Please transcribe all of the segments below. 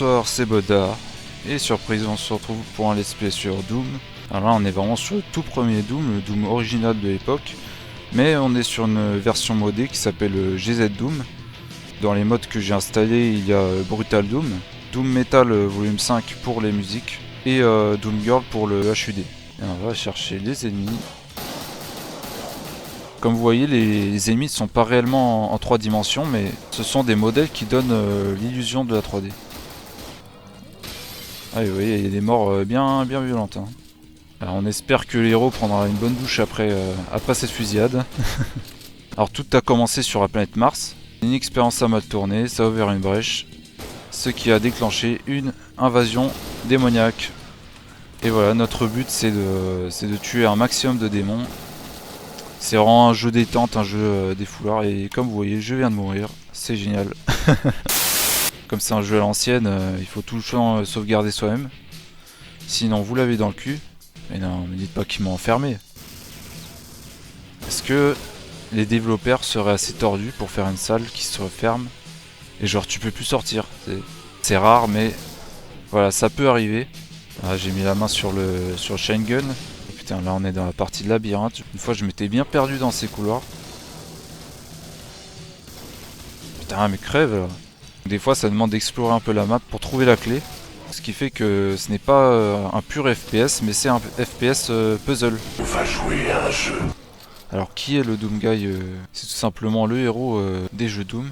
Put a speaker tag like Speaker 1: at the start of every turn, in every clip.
Speaker 1: Bonsoir, c'est Boda, et surprise, on se retrouve pour un let's play sur Doom. Alors là, on est vraiment sur le tout premier Doom, le Doom original de l'époque, mais on est sur une version modée qui s'appelle GZ Doom. Dans les modes que j'ai installés, il y a Brutal Doom, Doom Metal volume 5 pour les musiques, et Doom Girl pour le HUD. Et on va chercher les ennemis. Comme vous voyez, les ennemis ne sont pas réellement en 3 dimensions, mais ce sont des modèles qui donnent l'illusion de la 3D. Ah oui, vous voyez, il y a des morts bien violentes. Hein. Alors on espère que le héros prendra une bonne douche après cette fusillade. Alors tout a commencé sur la planète Mars. Une expérience a mal tourné, ça a ouvert une brèche, ce qui a déclenché une invasion démoniaque. Et voilà, notre but c'est de tuer un maximum de démons. C'est vraiment un jeu détente, un jeu des foulards, et comme vous voyez, je viens de mourir, c'est génial. Comme c'est un jeu à l'ancienne, il faut tout le temps sauvegarder soi-même. Sinon vous l'avez dans le cul. Mais non, me dites pas qu'ils m'ont enfermé. Est-ce que les développeurs seraient assez tordus pour faire une salle qui se referme et genre tu peux plus sortir? C'est rare, mais voilà, ça peut arriver. Ah, j'ai mis la main sur le Shine Gun. Et putain, là on est dans la partie de labyrinthe. Une fois je m'étais bien perdu dans ces couloirs. Putain, mais crève là. Des fois ça demande d'explorer un peu la map pour trouver la clé. Ce qui fait que ce n'est pas un pur FPS, mais c'est un FPS puzzle.
Speaker 2: On va jouer à un jeu.
Speaker 1: Alors qui est le Doom Guy? C'est tout simplement le héros des jeux Doom.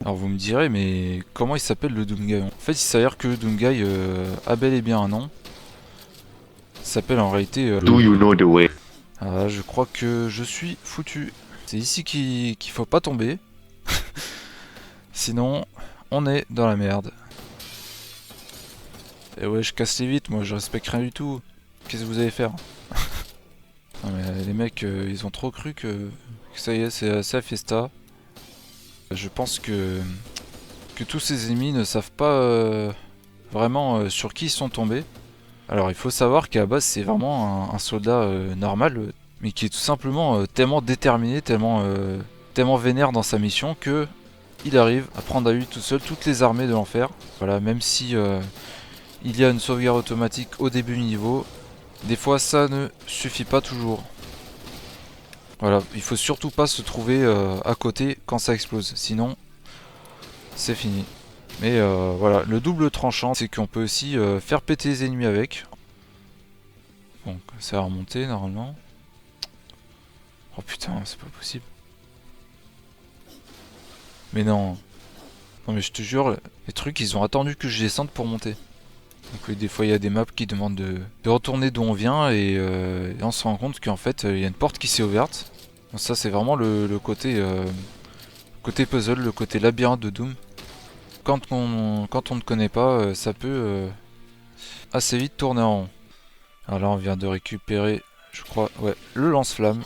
Speaker 1: Alors vous me direz, mais comment il s'appelle le Doom Guy? En fait, il s'avère que le Doom Guy a bel et bien un nom. Il s'appelle en réalité...
Speaker 2: Do you know the way?
Speaker 1: Ah, je crois que je suis foutu. C'est ici qu'il faut pas tomber. Sinon, on est dans la merde. Et ouais, je casse les vitres, moi je respecte rien du tout. Qu'est-ce que vous allez faire? Non mais les mecs, ils ont trop cru que ça y est, c'est la fiesta. Je pense que tous ces ennemis ne savent pas vraiment sur qui ils sont tombés. Alors il faut savoir qu'à la base c'est vraiment un soldat normal, mais qui est tout simplement tellement déterminé, tellement vénère dans sa mission que il arrive à prendre à lui tout seul toutes les armées de l'enfer. Voilà, même si il y a une sauvegarde automatique au début du niveau, des fois ça ne suffit pas toujours. Voilà, il faut surtout pas se trouver à côté quand ça explose, sinon c'est fini. Mais voilà, le double tranchant, c'est qu'on peut aussi faire péter les ennemis avec. Bon, ça va remonter normalement. Oh putain, c'est pas possible. Mais non. Non mais je te jure, les trucs, ils ont attendu que je descende pour monter. Donc oui, des fois il y a des maps qui demandent de retourner d'où on vient et on se rend compte qu'en fait il y a une porte qui s'est ouverte. Donc ça c'est vraiment le côté, côté puzzle, le côté labyrinthe de Doom. Quand on ne connaît pas, ça peut assez vite tourner en rond. Alors là on vient de récupérer, je crois, ouais, le lance-flamme.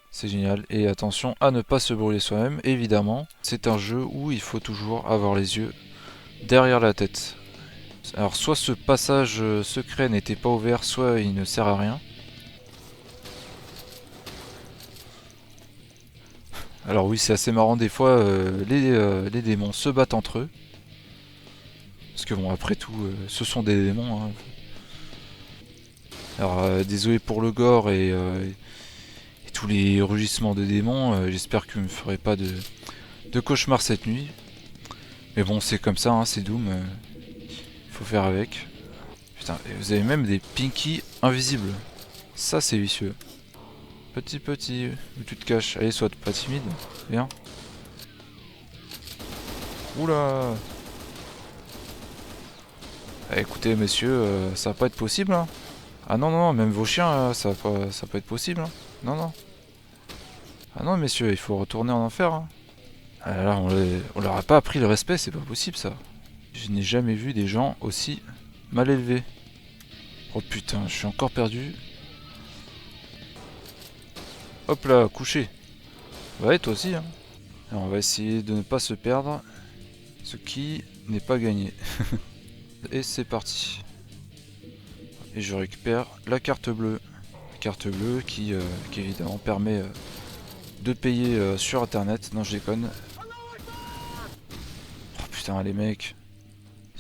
Speaker 1: C'est génial. Et attention à ne pas se brûler soi-même, évidemment. C'est un jeu où il faut toujours avoir les yeux derrière la tête. Alors soit ce passage secret n'était pas ouvert, soit il ne sert à rien. Alors oui, c'est assez marrant des fois, les démons se battent entre eux. Parce que bon, après tout, ce sont des démons. Hein. Alors désolé pour le gore et tous les rugissements de démons. J'espère que vous ne me ferez pas de cauchemar cette nuit. Mais bon, c'est comme ça, hein, c'est Doom. Faut faire avec. Putain, et vous avez même des pinky invisibles. Ça, c'est vicieux. Petit, où tu te caches? Allez, sois pas timide. Viens. Oula. Écoutez, messieurs, ça va pas être possible. Hein. Ah non, même vos chiens, ça va pas être possible. Hein. Non. Ah non, messieurs, il faut retourner en enfer. Hein. Ah là, on leur a pas appris le respect, c'est pas possible ça. Je n'ai jamais vu des gens aussi mal élevés. Oh putain, je suis encore perdu. Hop là, couché. Ouais, toi aussi. Hein. Alors, on va essayer de ne pas se perdre. Ce qui n'est pas gagné. Et c'est parti. Et je récupère la carte bleue. La carte bleue qui évidemment permet de payer sur internet. Non, je déconne. Oh putain, les mecs.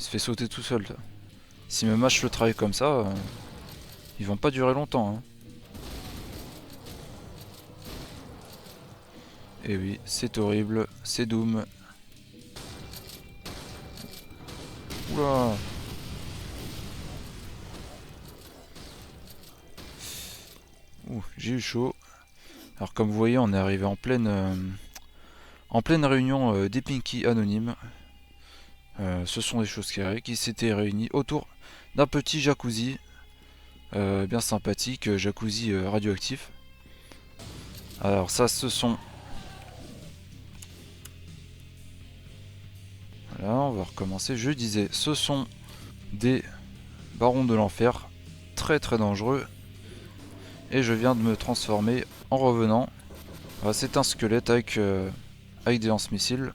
Speaker 1: se fait sauter tout seul. Là. Si me mâche le travail comme ça, ils vont pas durer longtemps. Hein. Et oui, c'est horrible, c'est Doom. Oula. Ouh, j'ai eu chaud. Alors comme vous voyez, on est arrivé en pleine réunion des Pinky anonymes. Ce sont des choses qui s'étaient réunies autour d'un petit jacuzzi bien sympathique, jacuzzi radioactif. Alors ça, ce sont... Voilà, on va recommencer. Je disais, ce sont des barons de l'enfer, très très dangereux. Et je viens de me transformer en revenant. Voilà, c'est un squelette avec des lance-missiles.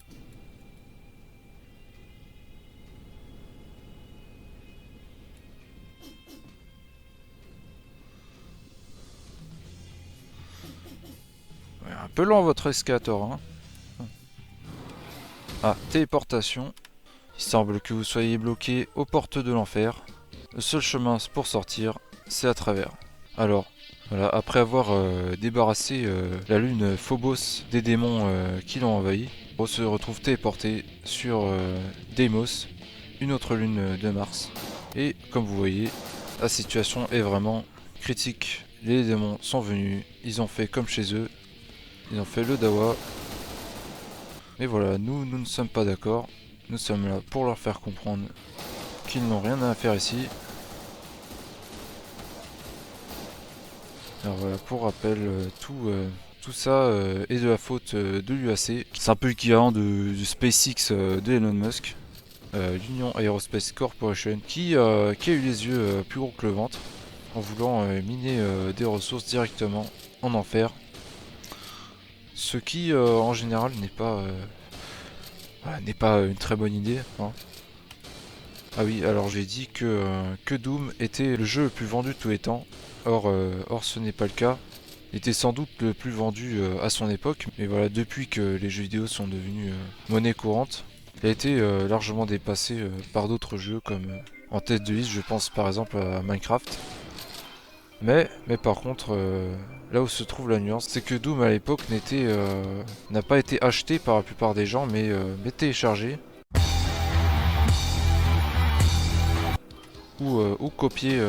Speaker 1: Ouais, un peu lent votre escalator. Hein. Ah, téléportation. Il semble que vous soyez bloqué aux portes de l'enfer. Le seul chemin pour sortir, c'est à travers. Alors, voilà, après avoir débarrassé la lune Phobos des démons qui l'ont envahi, on se retrouve téléporté sur Deimos, une autre lune de Mars. Et comme vous voyez, la situation est vraiment critique. Les démons sont venus, ils ont fait comme chez eux, ils ont fait le dawa. Mais voilà, nous ne sommes pas d'accord. Nous sommes là pour leur faire comprendre qu'ils n'ont rien à faire ici. Alors voilà, pour rappel, tout ça est de la faute de l'UAC. C'est un peu l'équivalent du SpaceX de Elon Musk, l'Union Aerospace Corporation, qui a eu les yeux plus gros que le ventre, en voulant miner des ressources directement en enfer. Ce qui, en général, n'est pas une très bonne idée. Hein. Ah oui, alors j'ai dit que Doom était le jeu le plus vendu de tous les temps. Or ce n'est pas le cas. Il était sans doute le plus vendu à son époque, mais voilà, depuis que les jeux vidéo sont devenus monnaie courante, il a été largement dépassé par d'autres jeux comme en tête de liste, je pense par exemple à Minecraft. Mais par contre, là où se trouve la nuance, c'est que Doom à l'époque n'a pas été acheté par la plupart des gens, mais téléchargé ou copié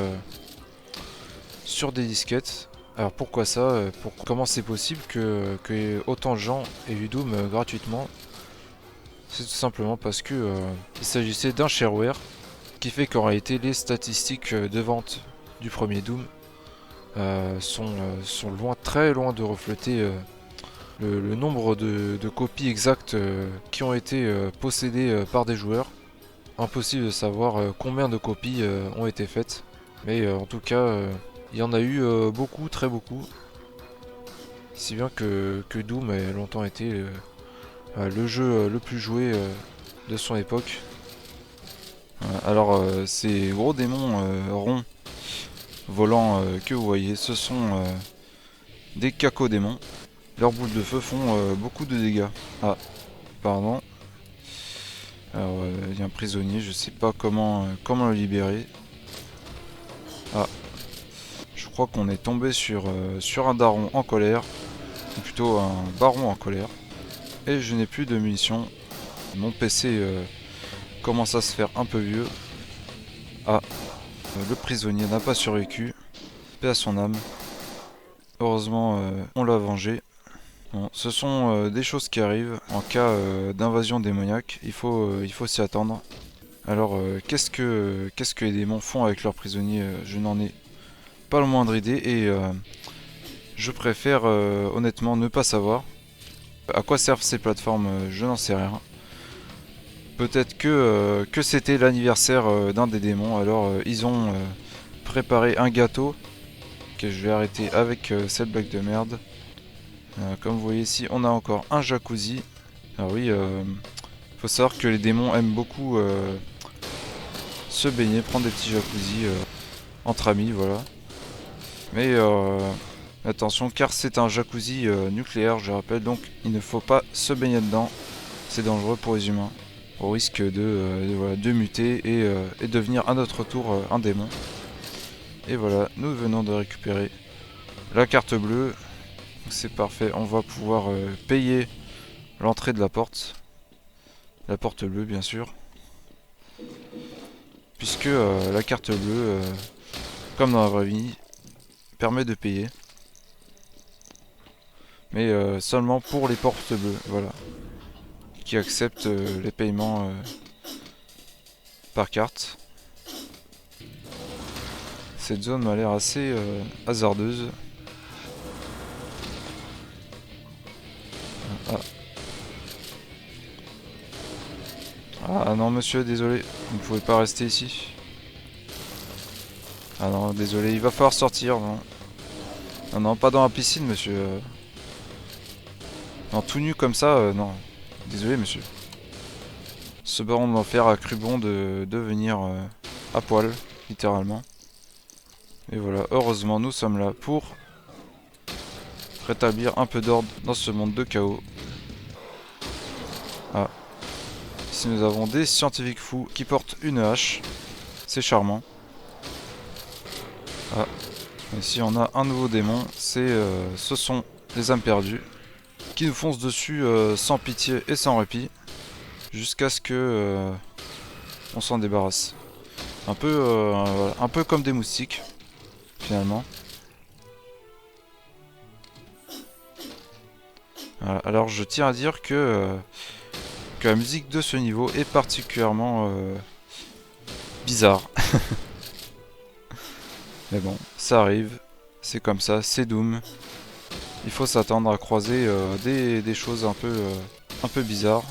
Speaker 1: sur des disquettes. Alors pourquoi ça comment c'est possible que autant de gens aient eu Doom gratuitement? C'est tout simplement parce que il s'agissait d'un shareware qui fait qu'en réalité les statistiques de vente du premier Doom sont loin, très loin de refléter le nombre de copies exactes qui ont été possédées par des joueurs. Impossible de savoir combien de copies ont été faites, mais en tout cas il y en a eu beaucoup, très beaucoup. Si bien que Doom a longtemps été le jeu le plus joué de son époque. Alors ces gros démons ronds volants que vous voyez, ce sont des cacodémons. Leurs boules de feu font beaucoup de dégâts. Ah, pardon. Alors il y a un prisonnier, je sais pas comment le libérer. Ah. Je crois qu'on est tombé sur un daron en colère, ou plutôt un baron en colère. Et je n'ai plus de munitions. Mon PC commence à se faire un peu vieux. Ah, le prisonnier n'a pas survécu. Paix à son âme. Heureusement, on l'a vengé. Bon, ce sont des choses qui arrivent en cas d'invasion démoniaque. Il faut s'y attendre. Alors, qu'est-ce que les démons font avec leurs prisonniers? Je n'en ai pas le moindre idée et je préfère honnêtement ne pas savoir. À quoi servent ces plateformes? Je n'en sais rien. Peut-être que c'était l'anniversaire d'un des démons, alors ils ont préparé un gâteau. Ok, je vais arrêter avec cette blague de merde. Comme vous voyez ici, on a encore un jacuzzi. Alors oui, faut savoir que les démons aiment beaucoup se baigner, prendre des petits jacuzzi entre amis, voilà. Mais attention, car c'est un jacuzzi nucléaire, je rappelle, donc il ne faut pas se baigner dedans. C'est dangereux pour les humains. au risque voilà, de muter et devenir à notre tour un démon. Et voilà, nous venons de récupérer la carte bleue. C'est parfait, on va pouvoir payer l'entrée de la porte bleue bien sûr, puisque la carte bleue, comme dans la vraie vie, permet de payer, mais seulement pour les portes bleues, voilà, qui acceptent les paiements par carte. Cette zone m'a l'air assez hasardeuse. Ah. Ah non monsieur, désolé, vous ne pouvez pas rester ici. Ah non, désolé, il va falloir sortir, non. Non, non, pas dans la piscine monsieur. Non, tout nu comme ça, non. Désolé monsieur. Ce baron de l'enfer a cru bon de venir à poil, littéralement. Et voilà, heureusement nous sommes là pour rétablir un peu d'ordre dans ce monde de chaos. Ah. Ici nous avons des scientifiques fous qui portent une hache. C'est charmant. Ah. Ici on a un nouveau démon. Ce sont les âmes perdues qui nous foncent dessus sans pitié et sans répit. Jusqu'à ce que on s'en débarrasse. Voilà, un peu comme des moustiques, finalement. Voilà, alors je tiens à dire que la musique de ce niveau est particulièrement bizarre. Mais bon, ça arrive, c'est comme ça, c'est Doom. Il faut s'attendre à croiser des choses un peu bizarres.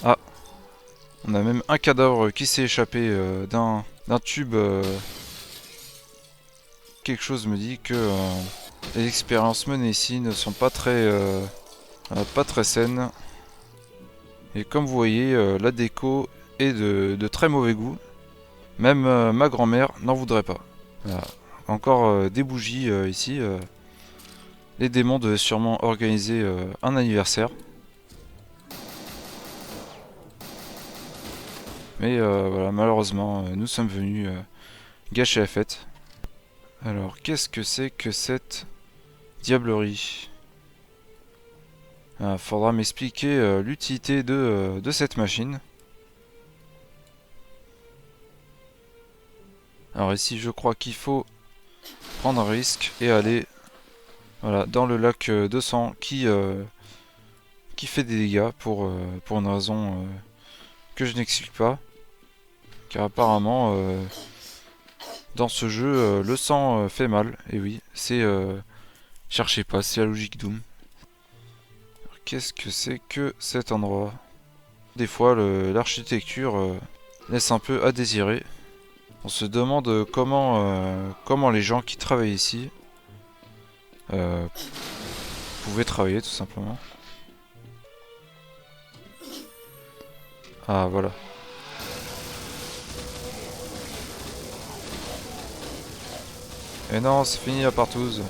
Speaker 1: Ah, on a même un cadavre qui s'est échappé d'un tube. Quelque chose me dit que les expériences menées ici ne sont pas très saines. Et comme vous voyez, la déco est de très mauvais goût. Même ma grand-mère n'en voudrait pas. Voilà. Encore des bougies ici. Les démons devaient sûrement organiser un anniversaire. Mais voilà, malheureusement, nous sommes venus gâcher la fête. Alors, qu'est-ce que c'est que cette diablerie? Faudra m'expliquer l'utilité de cette machine. Alors ici, je crois qu'il faut prendre un risque et aller voilà, dans le lac de sang qui fait des dégâts pour une raison que je n'explique pas. Car apparemment, dans ce jeu, le sang fait mal. Et oui, c'est... cherchez pas, c'est la logique Doom. Qu'est-ce que c'est que cet endroit? Des fois, l'architecture laisse un peu à désirer. On se demande comment les gens qui travaillent ici pouvaient travailler, tout simplement. Ah, voilà. Et non, c'est fini la partouze.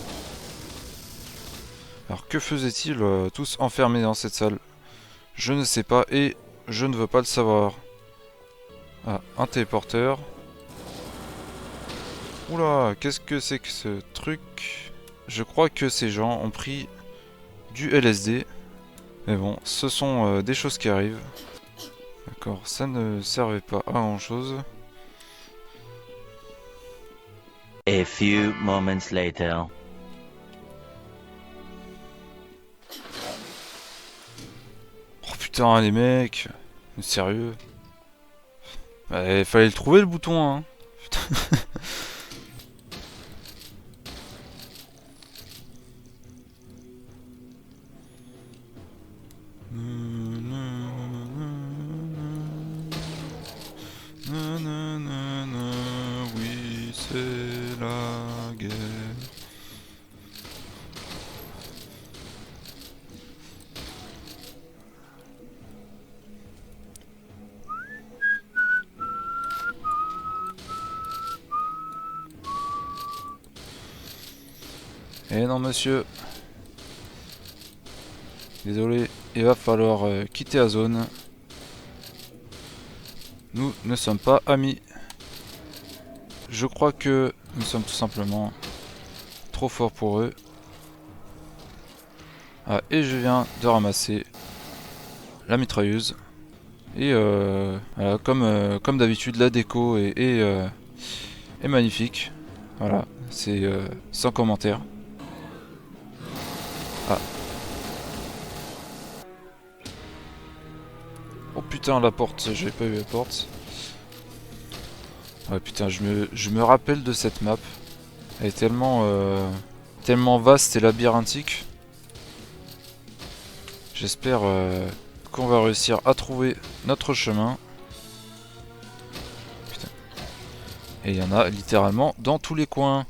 Speaker 1: Alors que faisaient-ils tous enfermés dans cette salle? Je ne sais pas et je ne veux pas le savoir. Ah, un téléporteur. Oula, qu'est-ce que c'est que ce truc? Je crois que ces gens ont pris du LSD. Mais bon, ce sont des choses qui arrivent. D'accord, ça ne servait pas à grand chose.
Speaker 3: A few moments later.
Speaker 1: Oh putain, les mecs. Sérieux? Il fallait le trouver le bouton, hein. Putain. Oui, c'est la guerre. Eh non monsieur. Désolé, il va falloir quitter la zone. nous ne sommes pas amis. Je crois que nous sommes tout simplement trop forts pour eux. Ah, et je viens de ramasser la mitrailleuse. Et voilà, comme d'habitude, la déco est magnifique. Voilà, c'est sans commentaire. Ah. Oh putain, la porte, j'avais pas vu la porte. Ouais putain, je me rappelle de cette map. Elle est tellement vaste et labyrinthique. J'espère qu'on va réussir à trouver notre chemin. Putain. Et il y en a littéralement dans tous les coins.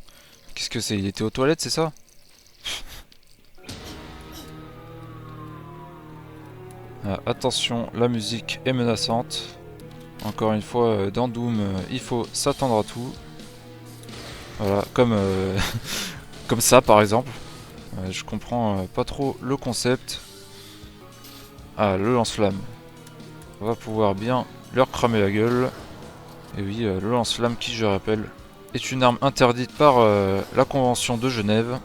Speaker 1: Qu'est-ce que c'est? Il était aux toilettes, c'est ça? Ah, attention, la musique est menaçante. Encore une fois, dans Doom, il faut s'attendre à tout. Voilà, comme ça par exemple. Je comprends pas trop le concept. Ah, le lance-flamme. On va pouvoir bien leur cramer la gueule. Et oui, le lance-flamme qui, je rappelle, est une arme interdite par la Convention de Genève.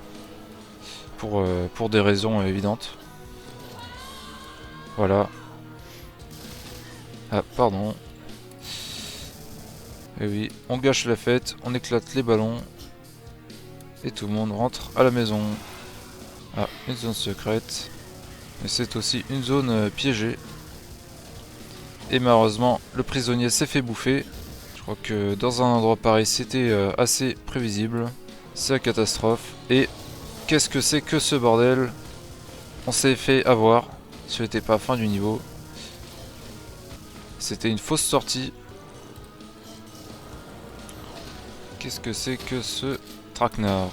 Speaker 1: Pour des raisons évidentes. Voilà. Ah, pardon. Et oui, on gâche la fête, on éclate les ballons. Et tout le monde rentre à la maison. Ah, une zone secrète. Mais c'est aussi une zone piégée. Et malheureusement, le prisonnier s'est fait bouffer. Je crois que dans un endroit pareil, c'était assez prévisible. C'est la catastrophe. Et qu'est-ce que c'est que ce bordel? On s'est fait avoir. Ce n'était pas la fin du niveau. C'était une fausse sortie. Qu'est-ce que c'est que ce traquenard?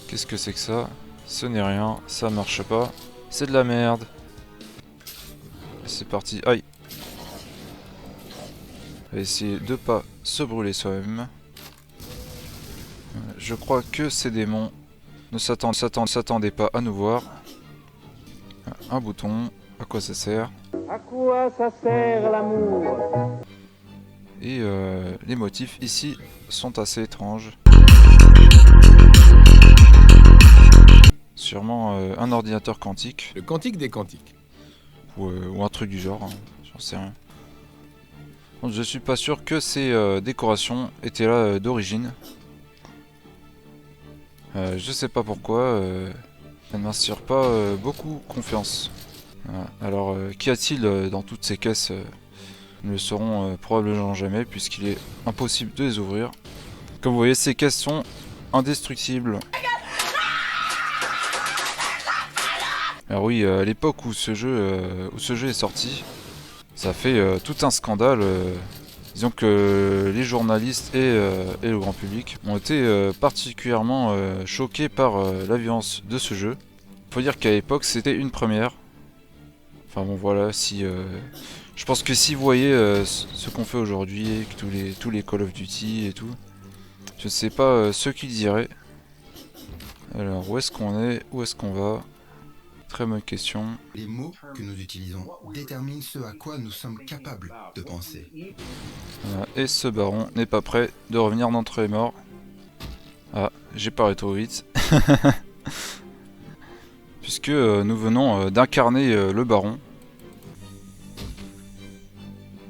Speaker 1: Qu'est-ce que c'est que ça? Ce n'est rien, ça marche pas. C'est de la merde. C'est parti, aïe. On va essayer de pas se brûler soi-même. Je crois que ces démons ne s'attendaient pas à nous voir. Un bouton, à quoi ça sert?
Speaker 4: À quoi ça sert l'amour?
Speaker 1: Et les motifs ici sont assez étranges. Sûrement un ordinateur quantique.
Speaker 5: Le quantique des quantiques.
Speaker 1: Ou un truc du genre, hein, j'en sais rien. Donc, je suis pas sûr que ces décorations étaient là d'origine. Je sais pas pourquoi, elles ne m'inspirent pas beaucoup confiance. Voilà. Alors, qu'y a-t-il dans toutes ces caisses? Nous ne le saurons probablement jamais puisqu'il est impossible de les ouvrir. Comme vous voyez, ces caisses sont indestructibles. Alors oui, à l'époque où ce jeu est sorti, ça a fait tout un scandale. Disons que les journalistes et le grand public ont été particulièrement choqués par la violence de ce jeu. Faut dire qu'à l'époque c'était une première. Enfin bon voilà, si je pense que si vous voyez ce qu'on fait aujourd'hui, tous les Call of Duty et tout, je ne sais pas ce qu'ils diraient. Alors où est-ce qu'on est? Où est-ce qu'on va? Très bonne question.
Speaker 6: Les mots que nous utilisons déterminent ce à quoi nous sommes capables de penser.
Speaker 1: Voilà. Et ce baron n'est pas prêt de revenir d'entre les morts. Ah, j'ai parlé trop vite. Puisque nous venons d'incarner le baron.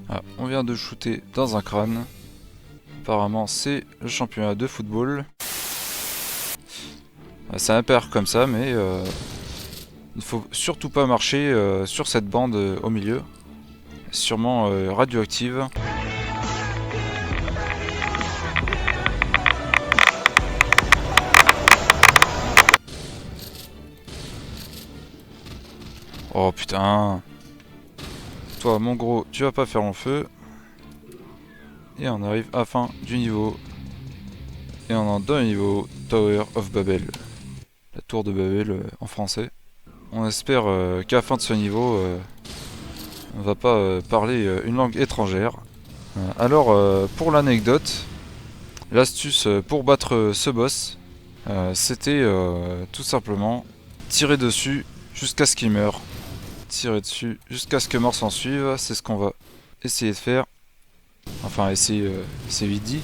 Speaker 1: Ah, on vient de shooter dans un crâne. Apparemment c'est le championnat de football. Ah, ça impère comme ça mais il faut surtout pas marcher sur cette bande au milieu. Sûrement radioactive. Oh putain. Toi mon gros, tu vas pas faire long feu. Et on arrive à la fin du niveau. Et on entre dans le niveau Tower of Babel. La tour de Babel en français. On espère qu'à la fin de ce niveau, on va pas parler une langue étrangère. Alors pour l'anecdote, l'astuce pour battre ce boss, c'était tout simplement tirer dessus jusqu'à ce qu'il meure. tirer dessus jusqu'à ce que mort s'en suive. C'est ce qu'on va essayer de faire. Enfin, essayer, c'est vite dit.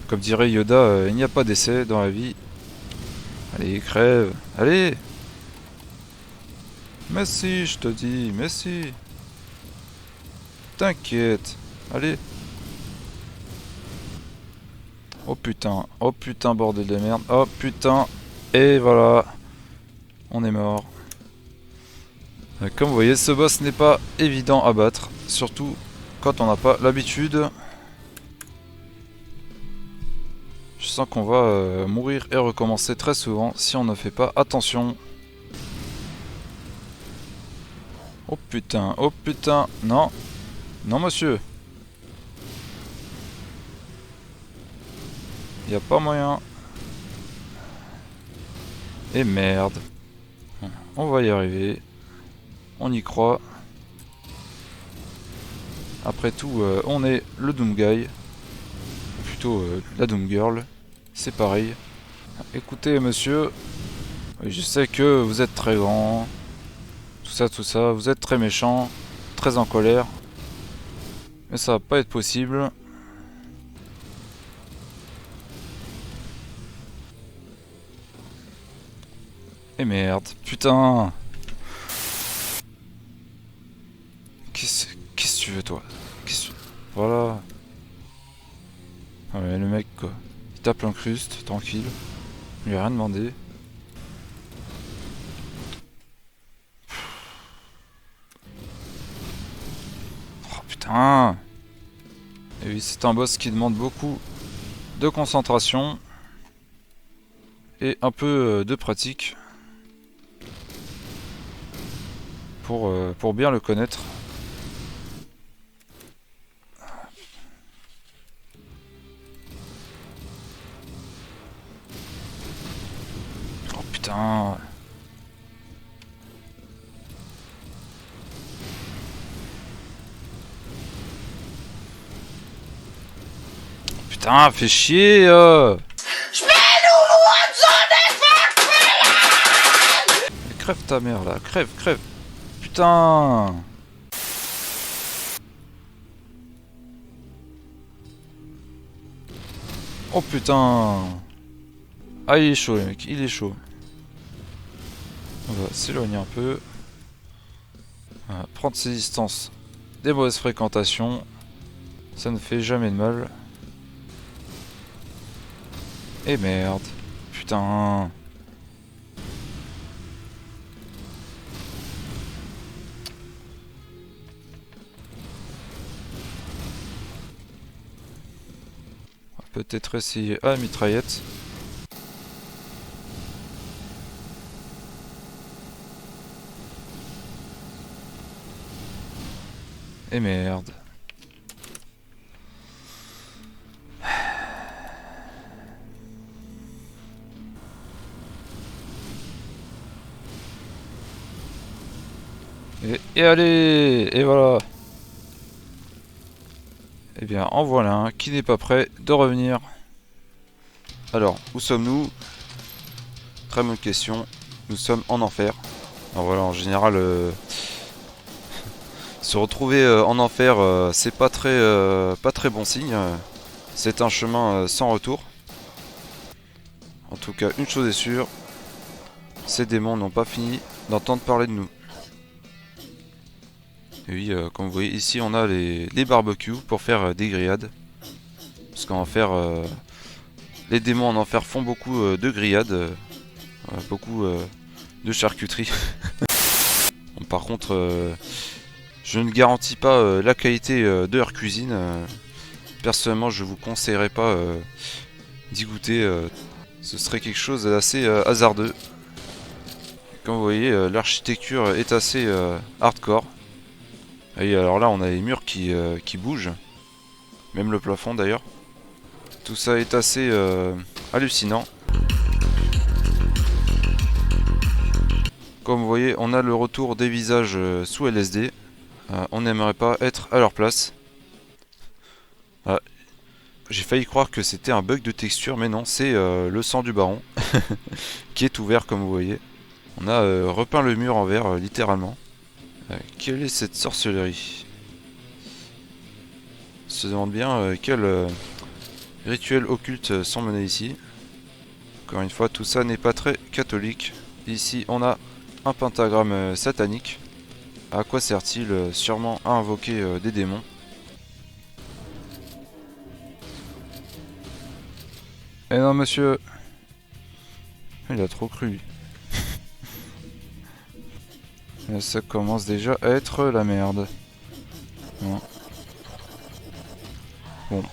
Speaker 1: Comme dirait Yoda, il n'y a pas d'essai dans la vie. Allez, crève. Allez. Mais si, je te dis, mais si. T'inquiète. Allez. Oh putain, bordel de merde. Oh putain. Et voilà. On est mort. Comme vous voyez, ce boss n'est pas évident à battre. Surtout quand on n'a pas l'habitude. Je sens qu'on va mourir et recommencer très souvent si on ne fait pas attention. Oh putain, non. Non monsieur. Y a pas moyen. Et merde. On va y arriver. On y croit. Après tout, on est le Doom Guy. Ou plutôt la Doom Girl. C'est pareil. Écoutez monsieur. Je sais que vous êtes très grand. Tout ça. Vous êtes très méchant. Très en colère. Mais ça va pas être possible. Et merde, putain. Qu'est-ce que tu veux toi? Voilà. Ah mais le mec quoi. Il tape l'incruste, tranquille. Il lui a rien demandé. Oh putain. Et oui, c'est un boss qui demande beaucoup de concentration. Et un peu de pratique. Pour bien le connaître. Oh putain. Putain, fais chier Crève ta mère là, crève. Putain. Oh putain. Ah il est chaud le mec, il est chaud. On va s'éloigner un peu. Voilà, prendre ses distances des mauvaises fréquentations. Ça ne fait jamais de mal. Et merde. Putain. Peut-être essayer à la mitraillette. Et merde. Et allez. Et voilà. Eh bien, en voilà un qui n'est pas prêt de revenir. Alors, où sommes-nous? Très bonne question. Nous sommes en enfer. Alors voilà, en général, se retrouver en enfer, c'est pas très bon signe. C'est un chemin sans retour. En tout cas, une chose est sûre, ces démons n'ont pas fini d'entendre parler de nous. Et oui, comme vous voyez ici, on a les barbecues pour faire des grillades. Parce qu'en enfer, les démons en enfer font beaucoup de grillades, beaucoup de charcuterie. Bon, par contre, je ne garantis pas la qualité de leur cuisine. Personnellement, je vous conseillerais pas d'y goûter. Ce serait quelque chose d'assez hasardeux. Comme vous voyez, l'architecture est assez hardcore. Et alors là, on a les murs qui bougent. Même le plafond d'ailleurs. Tout ça est assez hallucinant. Comme vous voyez, on a le retour des visages sous LSD. On n'aimerait pas être à leur place. J'ai failli croire que c'était un bug de texture, mais non, c'est le sang du baron qui est ouvert comme vous voyez. On a repeint le mur en vert littéralement. Quelle est cette sorcellerie? On se demande bien quel rituel occulte sont menés ici. Encore une fois, tout ça n'est pas très catholique. Ici, on a un pentagramme satanique. À quoi sert-il? Sûrement à invoquer des démons. Eh non, monsieur! Il a trop cru. Là, ça commence déjà à être la merde. Bon. Bon.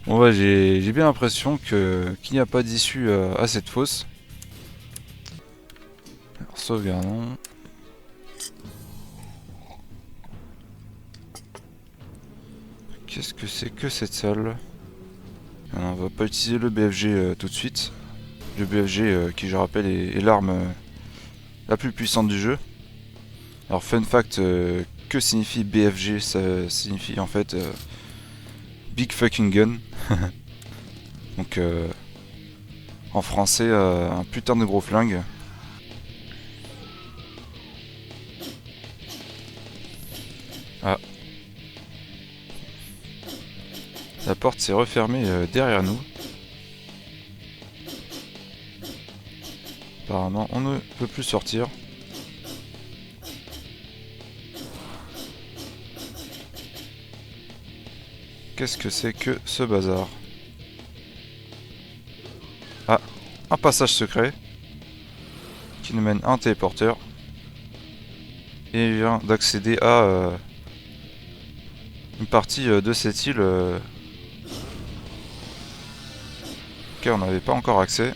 Speaker 1: Bon bah j'ai bien l'impression qu'il n'y a pas d'issue à cette fosse. Alors sauvegardons. Qu'est-ce que c'est que cette salle? Alors, on va pas utiliser le BFG tout de suite. Le BFG qui je rappelle est l'arme la plus puissante du jeu. Alors fun fact, que signifie BFG? Ça signifie en fait Big Fucking Gun. Donc en français un putain de gros flingue. Ah. La porte s'est refermée derrière nous. Apparemment on ne peut plus sortir. Qu'est-ce que c'est que ce bazar? Ah, un passage secret qui nous mène à un téléporteur. Et il vient d'accéder à une partie de cette île auquel on n'avait pas encore accès.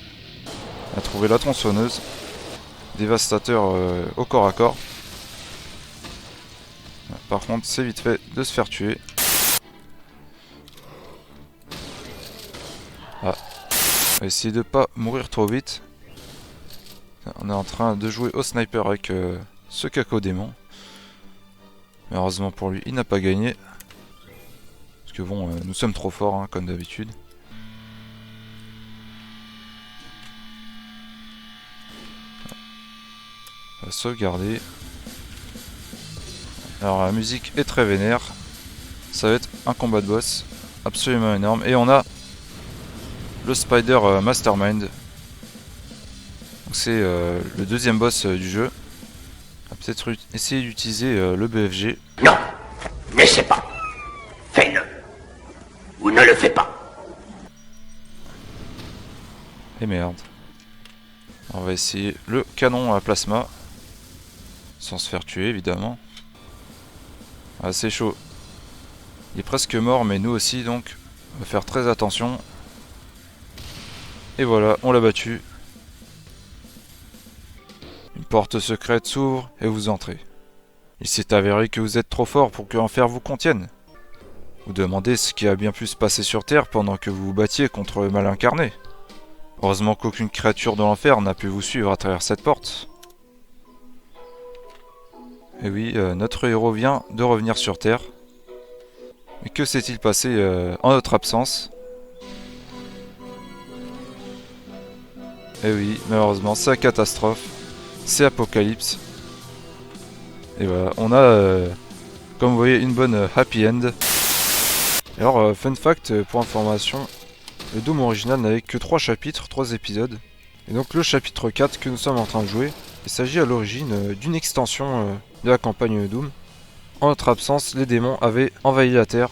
Speaker 1: On a trouvé la tronçonneuse, dévastateur au corps à corps. Par contre, c'est vite fait de se faire tuer. Ah, on va essayer de pas mourir trop vite. On est en train de jouer au sniper avec ce cacodémon. Mais heureusement pour lui, il n'a pas gagné. Parce que bon, nous sommes trop forts, hein, comme d'habitude. On va sauvegarder. Alors la musique est très vénère. Ça va être un combat de boss absolument énorme. Et on a le Spider Mastermind. C'est le deuxième boss du jeu. On va peut-être essayer d'utiliser le BFG.
Speaker 2: Non, n'essaie pas. Fais-le. Ou ne le fais pas.
Speaker 1: Et merde. On va essayer le canon à plasma. Sans se faire tuer évidemment. Ah, c'est chaud. Il est presque mort mais nous aussi donc on va faire très attention. Et voilà, on l'a battu. Une porte secrète s'ouvre et vous entrez. Il s'est avéré que vous êtes trop fort pour que l'enfer vous contienne. Vous demandez ce qui a bien pu se passer sur Terre pendant que vous vous battiez contre le mal incarné. Heureusement qu'aucune créature de l'enfer n'a pu vous suivre à travers cette porte. Et oui, notre héros vient de revenir sur Terre. Mais que s'est-il passé en notre absence? Et oui, malheureusement, c'est la catastrophe. C'est Apocalypse. Et voilà, on a, comme vous voyez, une bonne happy end. Alors, fun fact, pour information, le Doom original n'avait que 3 chapitres, 3 épisodes. Et donc le chapitre 4 que nous sommes en train de jouer, il s'agit à l'origine d'une extension de la campagne Doom. En notre absence, les démons avaient envahi la Terre.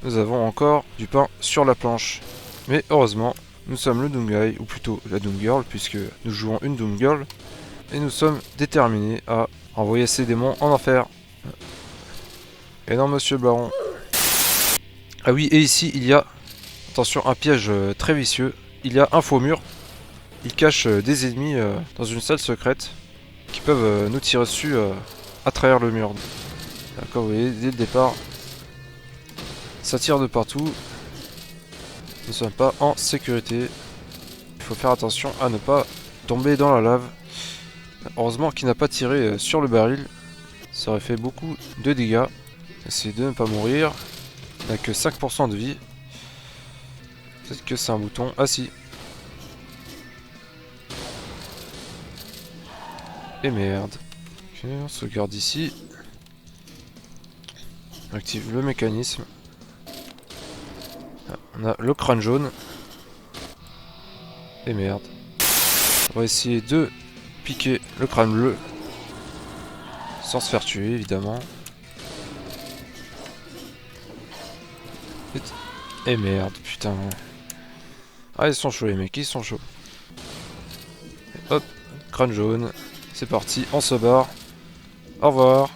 Speaker 1: Nous avons encore du pain sur la planche. Mais heureusement, nous sommes le Doom Guy, ou plutôt la Doom Girl, puisque nous jouons une Doom Girl. Et nous sommes déterminés à envoyer ces démons en enfer. Et non, monsieur le baron. Ah oui, et ici, il y a, attention, un piège très vicieux. Il y a un faux mur. Il cache des ennemis dans une salle secrète qui peuvent nous tirer dessus à travers le mur. D'accord, vous voyez, dès le départ, ça tire de partout. Nous ne sommes pas en sécurité. Il faut faire attention à ne pas tomber dans la lave. Heureusement qu'il n'a pas tiré sur le baril. Ça aurait fait beaucoup de dégâts. Essayez de ne pas mourir. Il n'a que 5% de vie. Peut-être que c'est un bouton. Ah si. Et merde. Ok, on sauvegarde ici. On active le mécanisme. Ah, on a le crâne jaune. Et merde. On va essayer de piquer le crâne bleu. Sans se faire tuer, évidemment. Et merde, putain. Ah, ils sont chauds, les mecs, ils sont chauds. Et hop, crâne jaune. C'est parti, on se barre. Au revoir.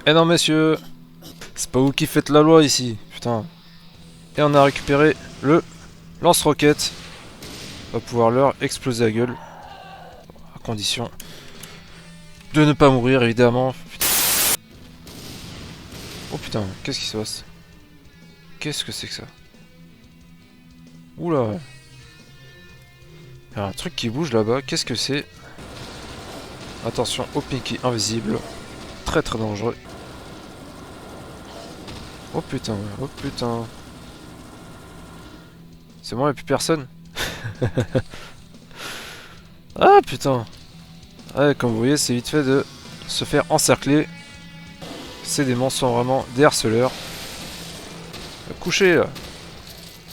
Speaker 1: Eh non, messieurs. C'est pas vous qui faites la loi ici, putain. Et on a récupéré le lance-roquette. On va pouvoir leur exploser la gueule. À condition de ne pas mourir, évidemment. Putain. Oh putain, qu'est-ce qui se passe? Qu'est-ce que c'est que ça? Oula. Il y a un truc qui bouge là-bas, qu'est-ce que c'est? Attention au Pinky invisible. Très très dangereux. Oh putain, oh putain. C'est bon, y'a plus personne? Ah putain. Ouais, comme vous voyez, c'est vite fait de se faire encercler. Ces démons sont vraiment des harceleurs. Couché là.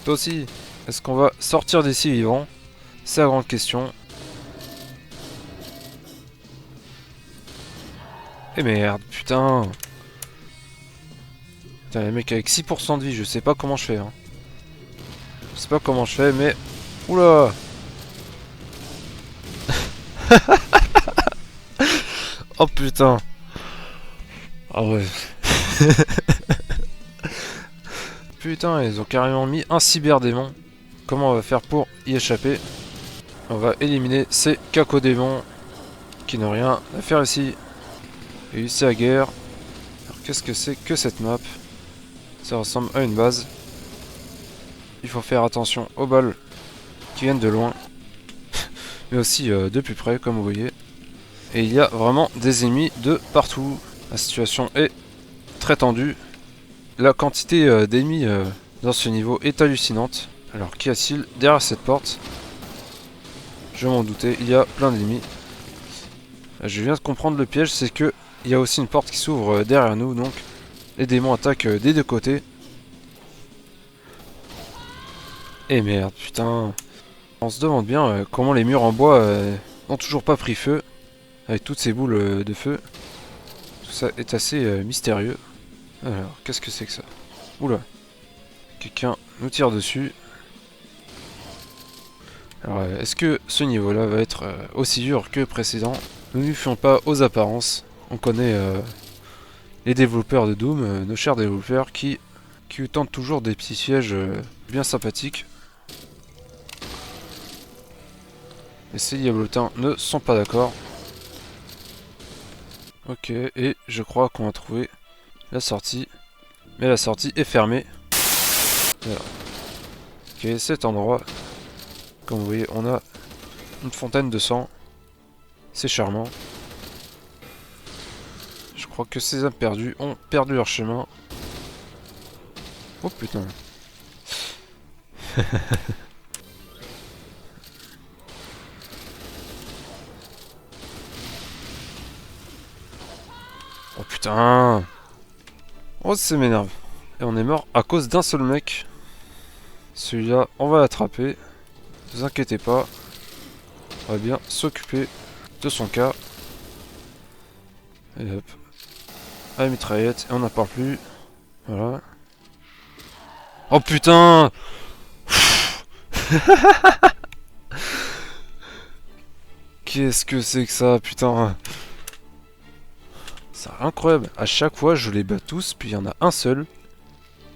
Speaker 1: Toi aussi. Est-ce qu'on va sortir d'ici vivant? C'est la grande question. Et merde, putain. Putain, les mecs avec 6% de vie, je sais pas comment je fais. Hein. Je sais pas comment je fais, mais... Oula. Oh putain. Ah ouais. Putain, ils ont carrément mis un cyberdémon. Comment on va faire pour y échapper? On va éliminer ces cacodémons qui n'ont rien à faire ici. Et c'est la guerre. Alors qu'est-ce que c'est que cette map? Ça ressemble à une base. Il faut faire attention aux balles qui viennent de loin. Mais aussi de plus près, comme vous voyez. Et il y a vraiment des ennemis de partout. La situation est très tendue. La quantité d'ennemis dans ce niveau est hallucinante. Alors qu'y a-t-il derrière cette porte? Je m'en doutais, il y a plein d'ennemis. Je viens de comprendre le piège, c'est que il y a aussi une porte qui s'ouvre derrière nous, donc les démons attaquent des deux côtés. Et merde, putain. On se demande bien comment les murs en bois n'ont toujours pas pris feu, avec toutes ces boules de feu. Tout ça est assez mystérieux. Alors, qu'est-ce que c'est que ça? Oula. Quelqu'un nous tire dessus. Alors, est-ce que ce niveau-là va être aussi dur que le précédent? Nous ne nous fions pas aux apparences. On connaît les développeurs de Doom, nos chers développeurs, qui tentent toujours des petits pièges bien sympathiques. Et ces diablotins ne sont pas d'accord. Ok, et je crois qu'on a trouvé la sortie. Mais la sortie est fermée. Voilà. Ok, cet endroit. Comme vous voyez, on a une fontaine de sang. C'est charmant. Je crois que ces âmes perdues ont perdu leur chemin. Oh putain. Oh putain. Oh, ça m'énerve. Et on est mort à cause d'un seul mec. Celui-là, on va l'attraper. Ne vous inquiétez pas. On va bien s'occuper de son cas. Et hop. À la mitraillette. Et on n'en parle plus. Voilà. Oh putain. Qu'est-ce que c'est que ça, putain. C'est incroyable. À chaque fois, je les bats tous, puis il y en a un seul.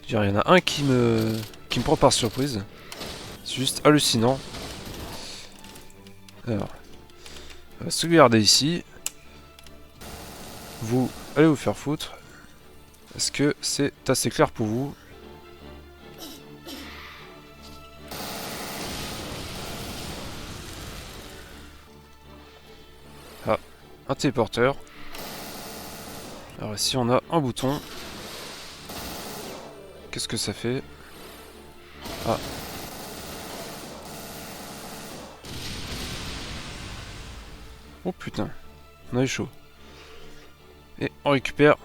Speaker 1: Il y en a un qui me prend par surprise. C'est juste hallucinant. Alors, on va sauvegarder ici. Vous allez vous faire foutre. Est-ce que c'est assez clair pour vous? Ah, un téléporteur. Alors ici on a un bouton. Qu'est-ce que ça fait? Ah.
Speaker 5: Oh putain, on a eu chaud. Et on récupère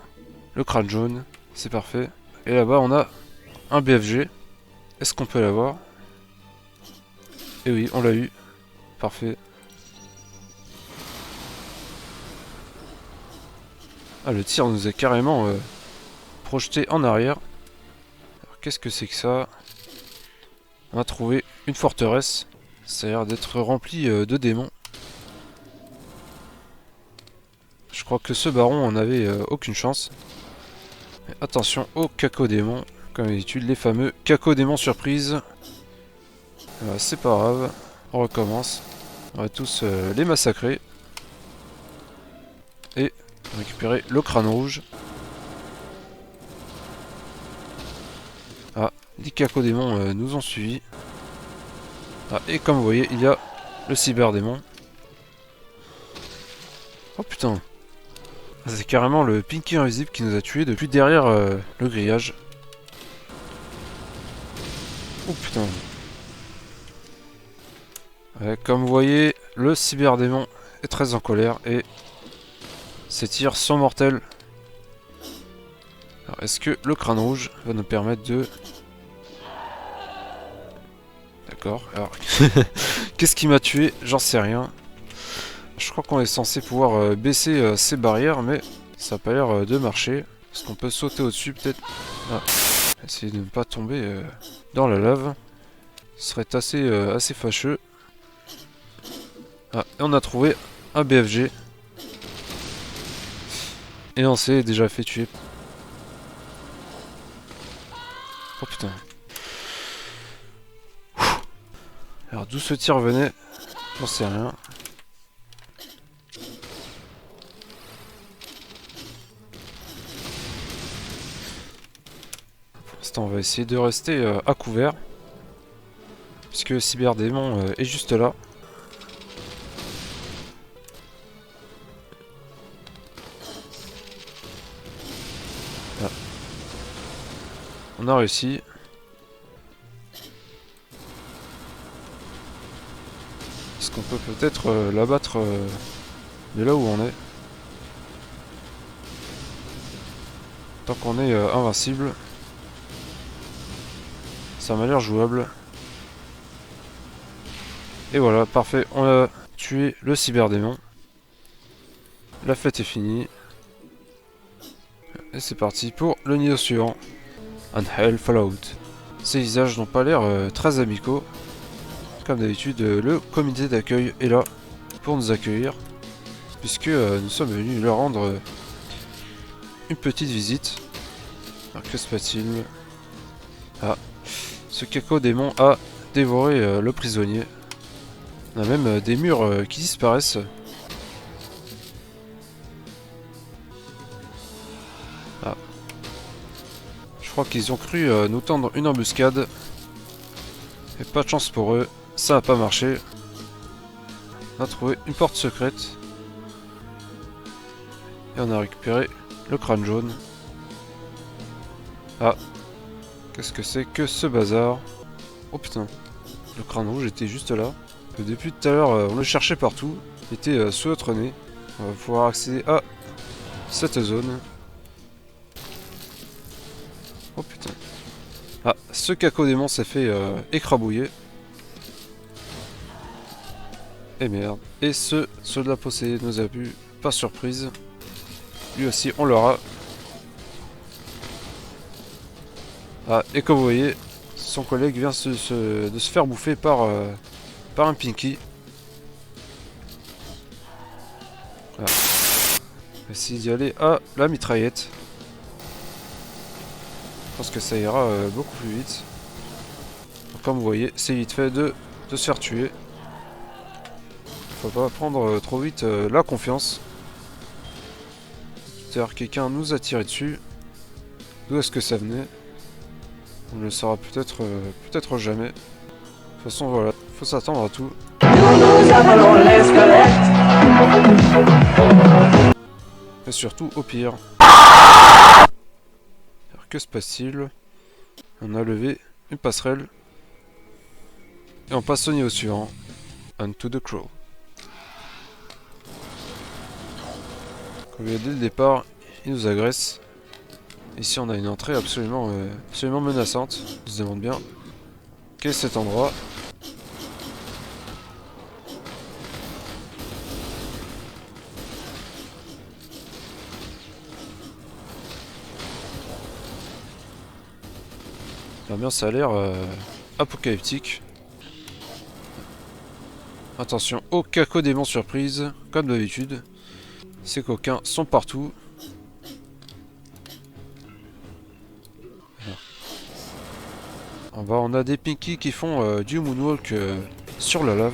Speaker 5: le crâne jaune, c'est parfait. Et là-bas on a un BFG. Est-ce qu'on peut l'avoir? Et oui, on l'a eu. Parfait. Ah, le tir nous a carrément projeté en arrière. Alors qu'est-ce que c'est que ça? On a trouvé une forteresse. Ça a l'air d'être rempli de démons. Je crois que ce baron en avait aucune chance. Mais attention aux cacodémons. Comme d'habitude, les fameux cacodémons surprise. C'est pas grave. On recommence. On va tous les massacrer. Et récupérer le crâne rouge. Ah, les cacodémons nous ont suivis. Ah, et comme vous voyez, il y a le cyberdémon. Oh putain. C'est carrément le Pinky invisible qui nous a tués depuis derrière le grillage. Oh putain. Ouais, comme vous voyez, le cyberdémon est très en colère et ses tirs sont mortels. Alors, est-ce que le crâne rouge va nous permettre de... D'accord, alors... Qu'est-ce qui m'a tué? J'en sais rien. Je crois qu'on est censé pouvoir baisser ces barrières, mais ça n'a pas l'air de marcher. Est-ce qu'on peut sauter au-dessus peut-être? Ah. Essayer de ne pas tomber dans la lave. Ce serait assez fâcheux. Ah, et on a trouvé un BFG. Et on s'est déjà fait tuer. Oh putain. Alors d'où ce tir venait? J'en sais rien. Pour l'instant on va essayer de rester à couvert. Puisque le cyberdémon est juste là. Ah. On a réussi. Est-ce qu'on peut peut-être l'abattre de là où on est? Tant qu'on est invincible. Ça m'a l'air jouable. Et voilà, parfait. On a tué le cyberdémon. La fête est finie. Et c'est parti pour le niveau suivant. Unhell Fallout. Ces visages n'ont pas l'air très amicaux. Comme d'habitude, le comité d'accueil est là pour nous accueillir. Puisque nous sommes venus leur rendre une petite visite. Alors que se passe-t-il? Ah, ce cacodémon a dévoré le prisonnier. On a même des murs qui disparaissent. Ah. Je crois qu'ils ont cru nous tendre une embuscade. Et pas de chance pour eux, ça n'a pas marché. On a trouvé une porte secrète. Et on a récupéré le crâne jaune. Ah. Qu'est-ce que c'est que ce bazar? Oh putain. Le crâne rouge était juste là. Depuis tout à l'heure, on le cherchait partout. Il était sous notre nez. On va pouvoir accéder à cette zone. Oh putain. Ah, ce cacodémon s'est fait écrabouiller. Et merde. Et ce soldat possédé nous a vu, pas surprise. Lui aussi, on l'aura. Ah, et comme vous voyez, son collègue vient de se faire bouffer par un Pinky. Voilà. On va essayer d'y aller à la mitraillette. Je pense que ça ira beaucoup plus vite. Donc, comme vous voyez, c'est vite fait de se faire tuer. Faut pas prendre trop vite la confiance. C'est-à-dire quelqu'un nous a tiré dessus. D'où est-ce que ça venait? On ne le saura peut-être jamais. De toute façon voilà, faut s'attendre à tout. Et surtout au pire. Alors que se passe-t-il? On a levé une passerelle. Et on passe au niveau suivant. Unto the Crow. Comme il y a dès le départ, il nous agresse. Ici on a une entrée absolument menaçante. On se demande bien quel est cet endroit. L'ambiance a l'air apocalyptique. Attention, au cacodémon surprise, comme d'habitude. Ces coquins sont partout. En bas, on a des Pinky qui font du moonwalk sur la lave.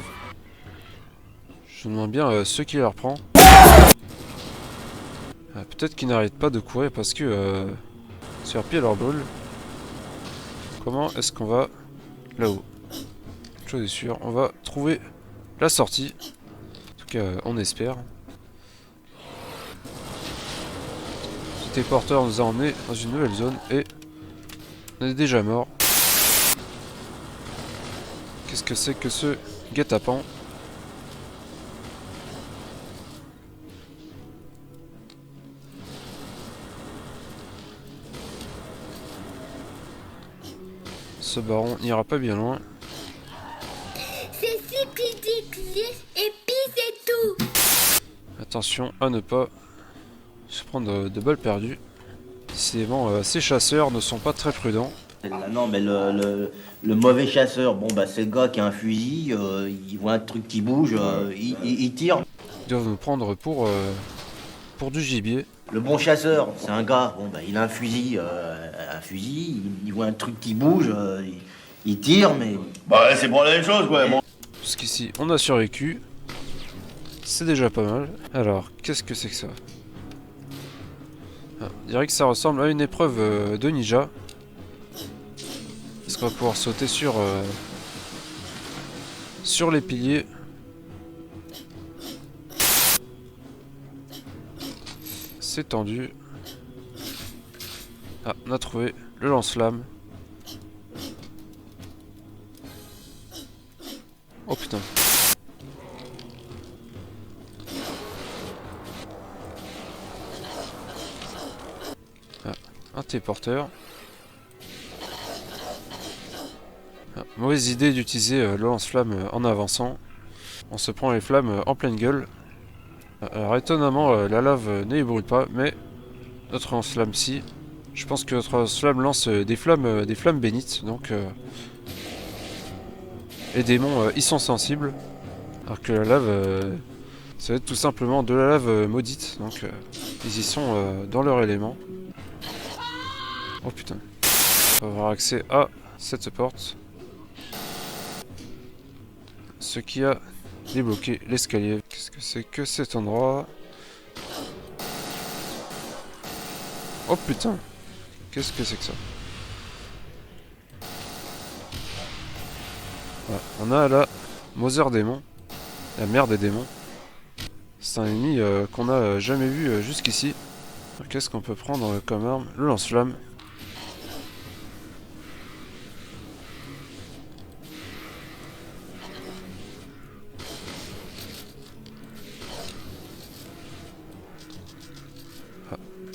Speaker 5: Je me demande bien ce qui leur prend. Peut-être qu'ils n'arrêtent pas de courir parce que se faire pied leur brûle. Comment est-ce qu'on va là-haut? Une chose est sûre, on va trouver la sortie. En tout cas, on espère. Ce téléporteur nous a emmené dans une nouvelle zone et on est déjà mort. Qu'est-ce que c'est que ce guet-apens? Ce baron n'ira pas bien loin.
Speaker 7: C'est si ridicule et puis c'est tout.
Speaker 5: Attention à ne pas se prendre de balles perdues. Décidément, ces chasseurs ne sont pas très prudents.
Speaker 8: Non, mais le mauvais chasseur, bon bah c'est le gars qui a un fusil, il voit un truc qui bouge, il tire.
Speaker 5: Ils doivent nous prendre pour du gibier.
Speaker 8: Le bon chasseur, c'est un gars, bon bah il a un fusil, il voit un truc qui bouge, il tire, mais...
Speaker 2: Bah, c'est pour la même chose, quoi. Bon.
Speaker 5: Jusqu'ici, on a survécu. C'est déjà pas mal. Alors, qu'est-ce que c'est que ça? Je dirais que ça ressemble à une épreuve de ninja. Est-ce qu'on va pouvoir sauter sur les piliers? C'est tendu. Ah, on a trouvé le lance-flamme. Oh putain. Ah, un téléporteur. Ah, mauvaise idée d'utiliser le lance-flamme en avançant. On se prend les flammes en pleine gueule. Alors étonnamment, la lave ne les brûle pas, mais notre lance-flamme si. Je pense que notre lance-flamme lance des flammes bénites, donc les démons y sont sensibles. Alors que la lave, ça va être tout simplement de la lave maudite, donc ils y sont dans leur élément. Oh putain. On va avoir accès à cette porte. Ce qui a débloqué l'escalier. Qu'est-ce que c'est que cet endroit? Oh putain. Qu'est-ce que c'est que ça? Voilà. On a la Mother Démon. La mère des démons. C'est un ennemi qu'on n'a jamais vu jusqu'ici. Qu'est-ce qu'on peut prendre comme arme? Le lance-flamme.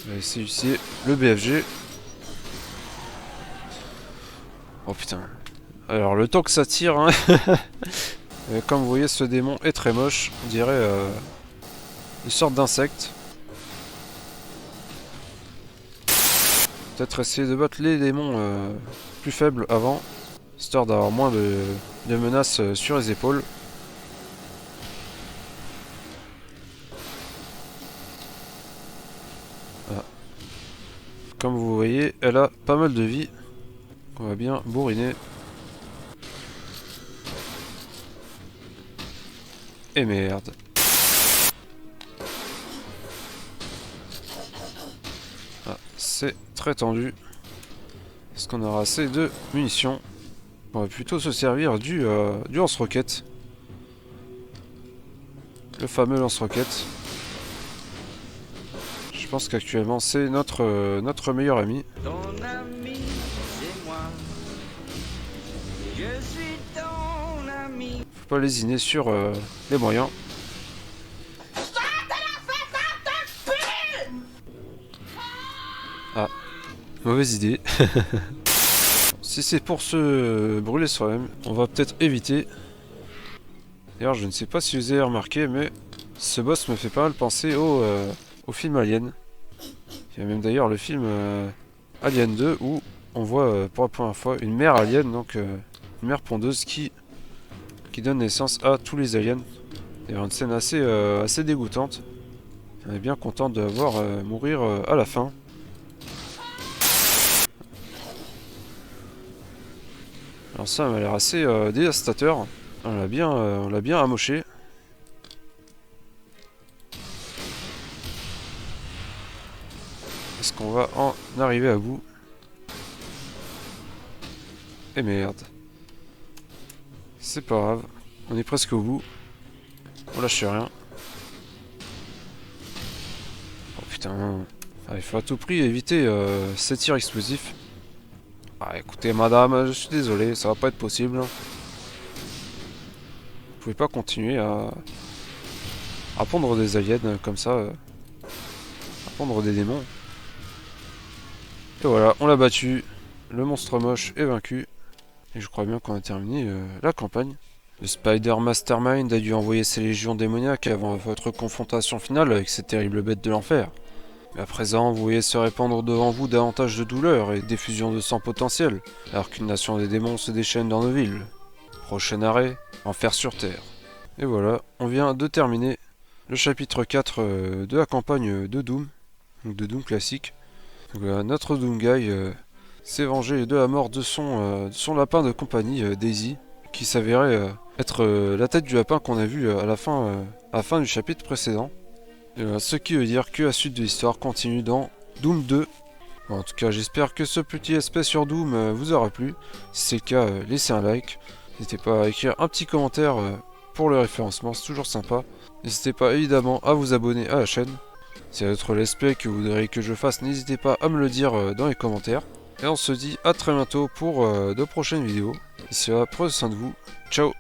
Speaker 5: On va essayer d'utiliser le BFG. Oh putain. Alors le temps que ça tire, hein. Comme vous voyez, ce démon est très moche. On dirait une sorte d'insecte. Peut-être essayer de battre les démons plus faibles avant, histoire d'avoir moins de menaces sur les épaules. Comme vous voyez, elle a pas mal de vie. On va bien bourriner. Et merde. Ah, c'est très tendu. Est-ce qu'on aura assez de munitions? On va plutôt se servir du lance-roquette. Le fameux lance-roquette. Je pense qu'actuellement c'est notre meilleur ami.
Speaker 9: Ton ami, c'est moi. Je suis ton ami.
Speaker 5: Faut pas lésiner sur les moyens. Ah, mauvaise idée. Si c'est pour se brûler soi-même, on va peut-être éviter. D'ailleurs, je ne sais pas si vous avez remarqué, mais ce boss me fait pas mal penser au film Alien. Il y a même d'ailleurs le film Alien 2 où on voit pour la première fois une mère alien, donc une mère pondeuse qui donne naissance à tous les aliens. D'ailleurs, une scène assez dégoûtante. On est bien content de voir mourir à la fin. Alors ça m'a l'air assez dévastateur. On l'a bien amoché. Est-ce qu'on va en arriver à bout? Et merde. C'est pas grave. On est presque au bout. On lâche rien. Oh putain. Ah, il faut à tout prix éviter ces tirs explosifs. Ah écoutez madame, je suis désolé, ça va pas être possible. Vous pouvez pas continuer à pondre des aliens comme ça. À pondre des démons. Et voilà, on l'a battu. Le monstre moche est vaincu. Et je crois bien qu'on a terminé la campagne. Le Spider Mastermind a dû envoyer ses légions démoniaques avant votre confrontation finale avec ces terribles bêtes de l'enfer. Mais à présent, vous voyez se répandre devant vous davantage de douleur et d'effusion de sang potentiel, alors qu'une nation des démons se déchaîne dans nos villes. Prochain arrêt, enfer sur terre. Et voilà, on vient de terminer le chapitre 4 de la campagne de Doom, donc de Doom classique. Donc, notre Doom Guy s'est vengé de la mort de son lapin de compagnie, Daisy, qui s'avérait être la tête du lapin qu'on a vu à la fin du chapitre précédent. Ce qui veut dire que la suite de l'histoire continue dans Doom 2. Bon, en tout cas, j'espère que ce petit aspect sur Doom vous aura plu. Si c'est le cas, laissez un like. N'hésitez pas à écrire un petit commentaire pour le référencement, c'est toujours sympa. N'hésitez pas évidemment à vous abonner à la chaîne. Si y a d'autres let's play que vous voudriez que je fasse, n'hésitez pas à me le dire dans les commentaires. Et on se dit à très bientôt pour de prochaines vidéos. D'ici là, prenez soin de vous. Ciao!